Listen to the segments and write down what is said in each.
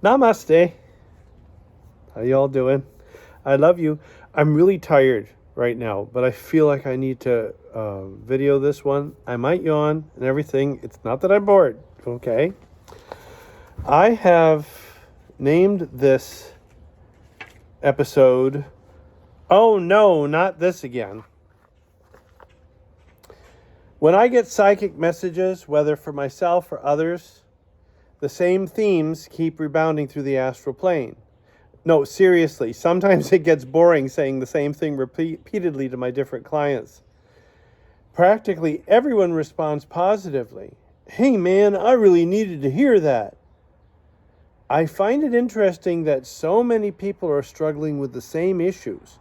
Namaste. How y'all doing? I love you. I'm really tired right now, but I feel like I need to video this one. I might yawn and everything. It's not that I'm bored, okay? I have named this episode, "Oh no, not this again." When I get psychic messages, whether for myself or others, the same themes keep rebounding through the astral plane. No, seriously, sometimes it gets boring saying the same thing repeatedly to my different clients. Practically everyone responds positively. "Hey man, I really needed to hear that." I find it interesting that so many people are struggling with the same issues.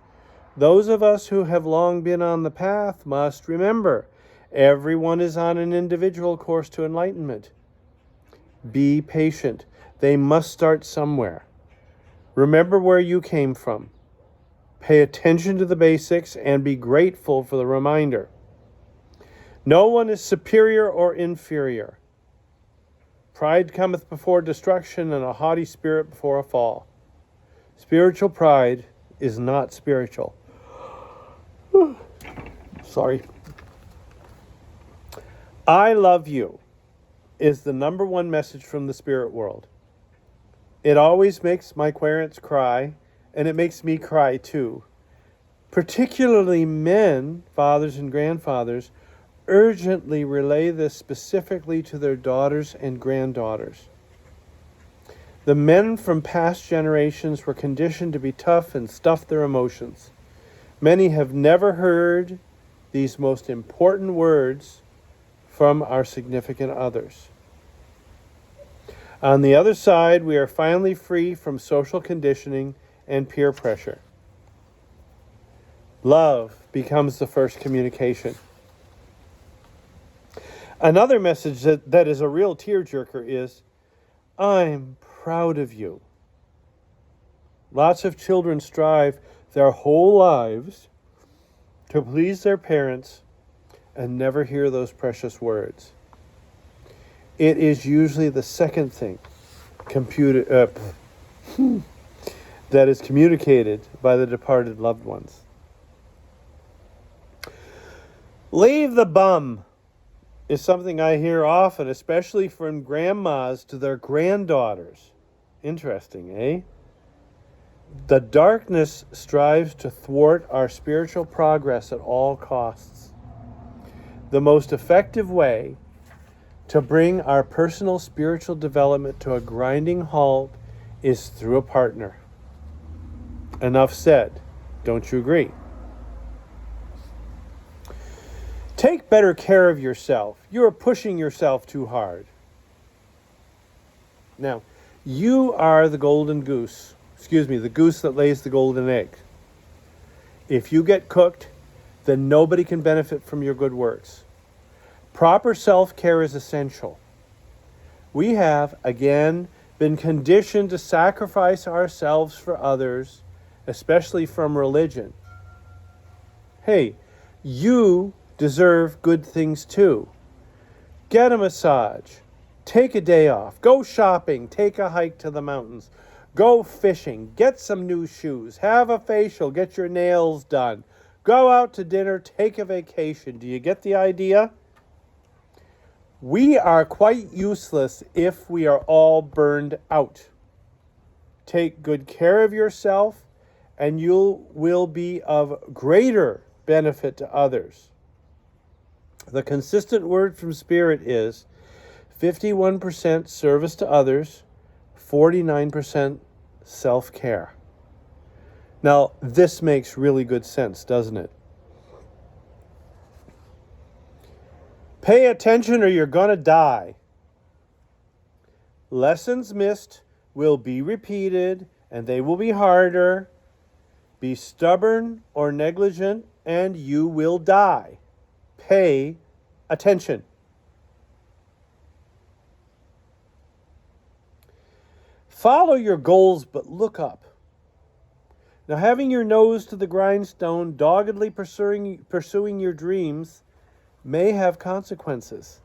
Those of us who have long been on the path must remember, everyone is on an individual course to enlightenment. Be patient. They must start somewhere. Remember where you came from. Pay attention to the basics and be grateful for the reminder. No one is superior or inferior. Pride cometh before destruction, and a haughty spirit before a fall. Spiritual pride is not spiritual. Sorry. I love you is the number one message from the spirit world. It always makes my querents cry, and it makes me cry too. Particularly men, fathers and grandfathers, urgently relay this specifically to their daughters and granddaughters. The men from past generations were conditioned to be tough and stuff their emotions. Many have never heard these most important words from our significant others. On the other side, we are finally free from social conditioning and peer pressure. Love becomes the first communication. Another message that is a real tearjerker is, "I'm proud of you." Lots of children strive their whole lives to please their parents and never hear those precious words. It is usually the second thing that is communicated by the departed loved ones. "Leave the bum" is something I hear often, especially from grandmas to their granddaughters. Interesting, eh? The darkness strives to thwart our spiritual progress at all costs. The most effective way to bring our personal spiritual development to a grinding halt is through a partner. Enough said. Don't you agree? Take better care of yourself. You are pushing yourself too hard. Now, you are the golden goose. The goose that lays the golden egg. If you get cooked, then nobody can benefit from your good works. Proper self-care is essential. We have, again, been conditioned to sacrifice ourselves for others, especially from religion. Hey, you deserve good things too. Get a massage. Take a day off. Go shopping. Take a hike to the mountains. Go fishing. Get some new shoes. Have a facial. Get your nails done. Go out to dinner. Take a vacation. Do you get the idea? We are quite useless if we are all burned out. Take good care of yourself, and you will be of greater benefit to others. The consistent word from Spirit is 51% service to others, 49% self-care. Now, this makes really good sense, doesn't it? Pay attention or you're going to die. Lessons missed will be repeated, and they will be harder. Be stubborn or negligent, and you will die. Pay attention. Follow your goals, but look up. Now, having your nose to the grindstone, doggedly pursuing your dreams, may have consequences.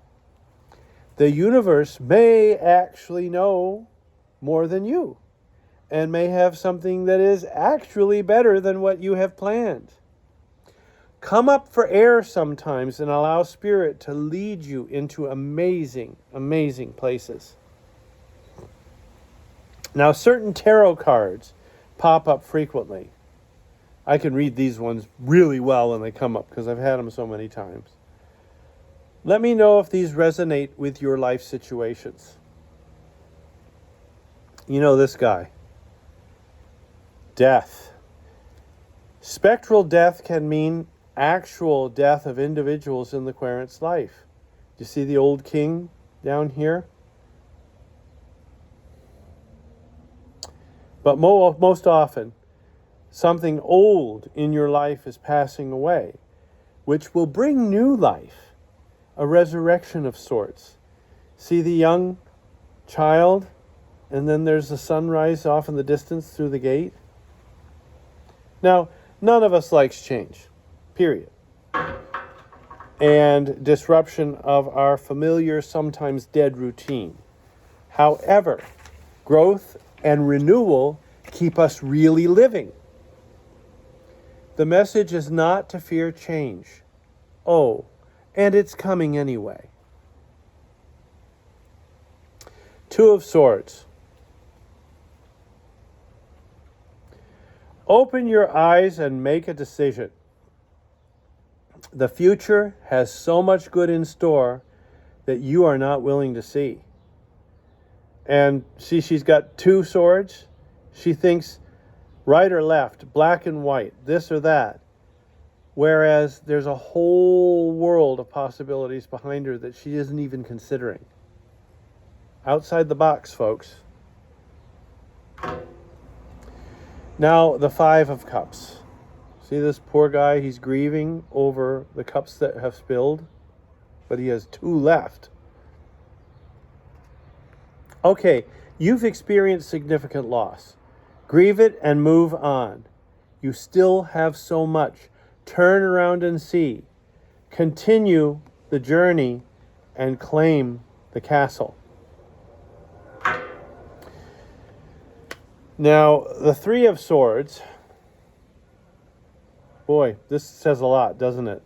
The universe may actually know more than you, and may have something that is actually better than what you have planned. Come up for air sometimes and allow Spirit to lead you into amazing, amazing places. Now, certain tarot cards pop up frequently. I can read these ones really well when they come up because I've had them so many times. Let me know if these resonate with your life situations. You know this guy. Death. Spectral death can mean actual death of individuals in the querent's life. Do you see the old king down here? But most often, something old in your life is passing away, which will bring new life, a resurrection of sorts. See the young child, and then there's the sunrise off in the distance through the gate? Now, none of us likes change, period. And disruption of our familiar, sometimes dead routine. However, growth and renewal keep us really living. The message is not to fear change. Oh, and it's coming anyway. Two of Swords. Open your eyes and make a decision. The future has so much good in store that you are not willing to see. And see, she's got two swords. She thinks right or left, black and white, this or that. Whereas there's a whole world of possibilities behind her that she isn't even considering. Outside the box, folks. Now, the Five of Cups. See this poor guy? He's grieving over the cups that have spilled, but he has two left. Okay, you've experienced significant loss. Grieve it and move on. You still have so much. Turn around and see. Continue the journey and claim the castle. Now, the Three of Swords. Boy, this says a lot, doesn't it?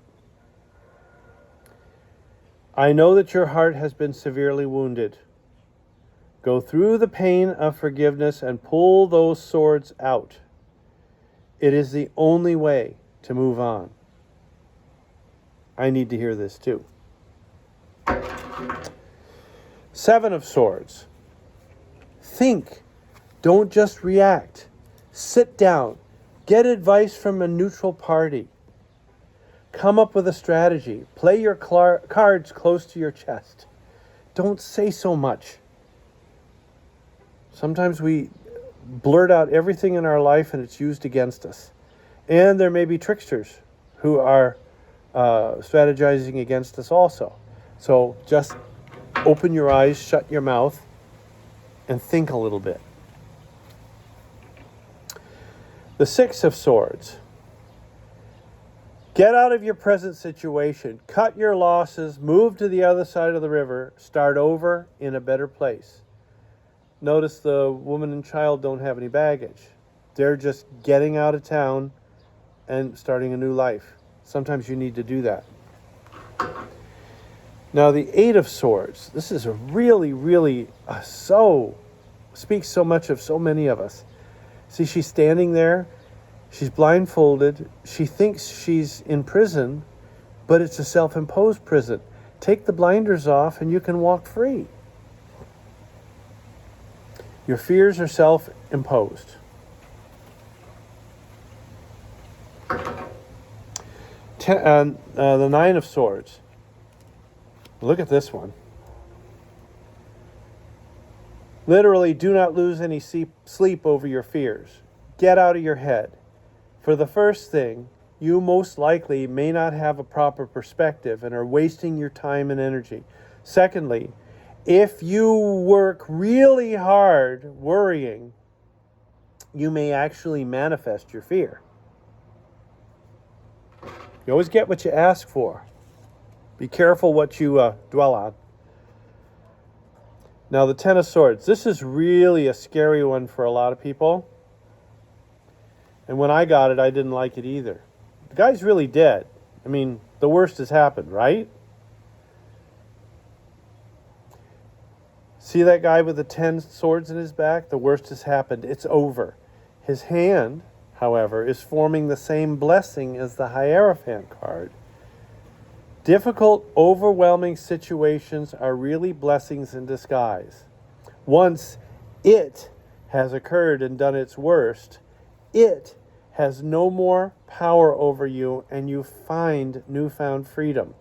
I know that your heart has been severely wounded. Go through the pain of forgiveness and pull those swords out. It is the only way to move on. I need to hear this too. Seven of Swords. Think. Don't just react. Sit down. Get advice from a neutral party. Come up with a strategy. Play your cards close to your chest. Don't say so much. Sometimes we blurt out everything in our life and it's used against us. And there may be tricksters who are strategizing against us also. So just open your eyes, shut your mouth, and think a little bit. The Six of Swords. Get out of your present situation. Cut your losses. Move to the other side of the river. Start over in a better place. Notice the woman and child don't have any baggage. They're just getting out of town and starting a new life. Sometimes you need to do that. Now the Eight of Swords. This is a really, really speaks so much of so many of us. See, she's standing there. She's blindfolded. She thinks she's in prison, but it's a self-imposed prison. Take the blinders off and you can walk free. Your fears are self-imposed. The Nine of Swords. Look at this one. Literally, do not lose any sleep over your fears. Get out of your head. For the first thing, you most likely may not have a proper perspective and are wasting your time and energy. Secondly, if you work really hard worrying, you may actually manifest your fear. You always get what you ask for. Be careful what you dwell on. Now, the Ten of Swords. This is really a scary one for a lot of people. And when I got it, I didn't like it either. The guy's really dead. I mean, the worst has happened, right? See that guy with the 10 swords in his back? The worst has happened. It's over. His hand, however, is forming the same blessing as the Hierophant card. Difficult, overwhelming situations are really blessings in disguise. Once it has occurred and done its worst, it has no more power over you, and you find newfound freedom.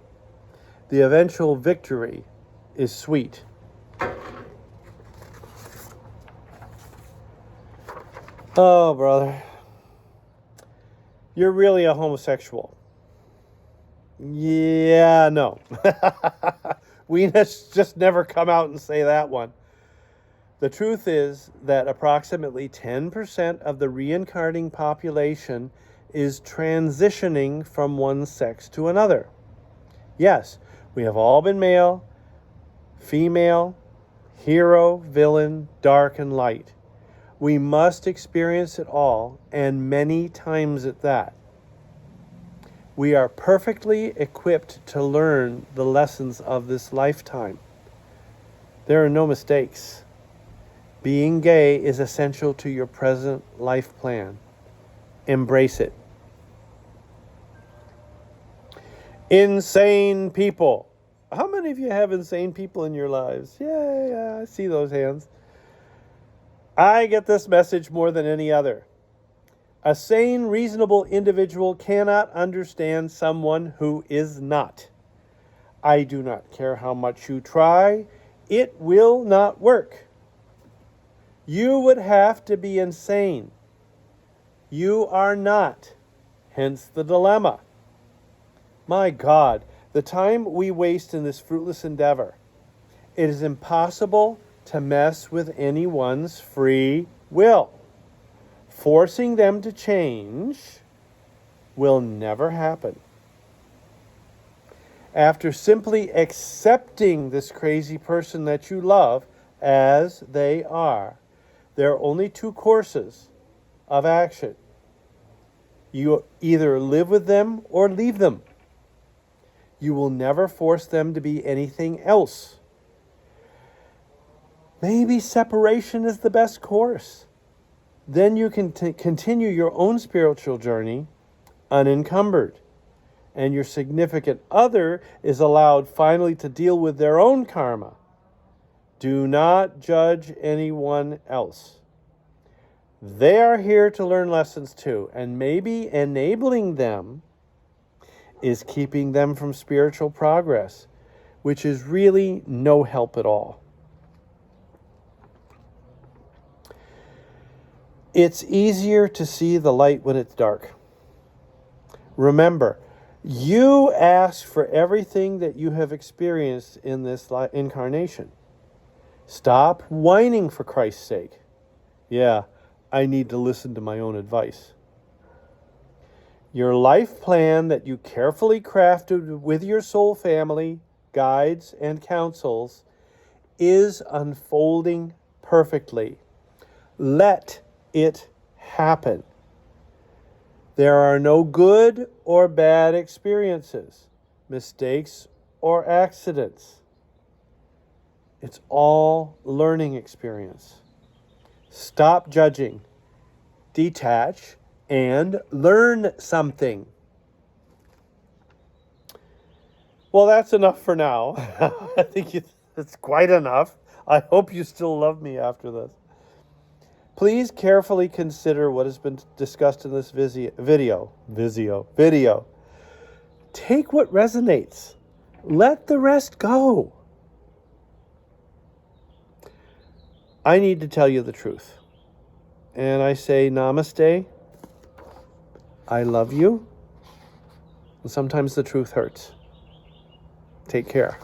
The eventual victory is sweet. Oh, brother. You're really a homosexual. Yeah, no. We just never come out and say that one. The truth is that approximately 10% of the reincarnating population is transitioning from one sex to another. Yes, we have all been male, female, hero, villain, dark, and light. We must experience it all, and many times at that. We are perfectly equipped to learn the lessons of this lifetime. There are no mistakes. Being gay is essential to your present life plan. Embrace it. Insane people. How many of you have insane people in your lives? Yeah, I see those hands. I get this message more than any other. A sane, reasonable individual cannot understand someone who is not. I do not care how much you try, it will not work. You would have to be insane. You are not. Hence the dilemma. My God, the time we waste in this fruitless endeavor. It is impossible to mess with anyone's free will. Forcing them to change will never happen. After simply accepting this crazy person that you love as they are, there are only two courses of action. You either live with them or leave them. You will never force them to be anything else. Maybe separation is the best course. Then you can continue your own spiritual journey unencumbered. And your significant other is allowed finally to deal with their own karma. Do not judge anyone else. They are here to learn lessons too, and maybe enabling them is keeping them from spiritual progress, which is really no help at all. It's easier to see the light when it's dark. Remember, you ask for everything that you have experienced in this incarnation. Stop whining for Christ's sake. Yeah, I need to listen to my own advice. Your life plan that you carefully crafted with your soul family, guides, and counsels is unfolding perfectly. Let it happen. There are no good or bad experiences, mistakes or accidents. It's all learning experience. Stop judging, detach, and learn something. Well, that's enough for now. I think it's quite enough. I hope you still love me after this. Please carefully consider what has been discussed in this video. Take what resonates. Let the rest go. I need to tell you the truth. And I say namaste. I love you. And sometimes the truth hurts. Take care.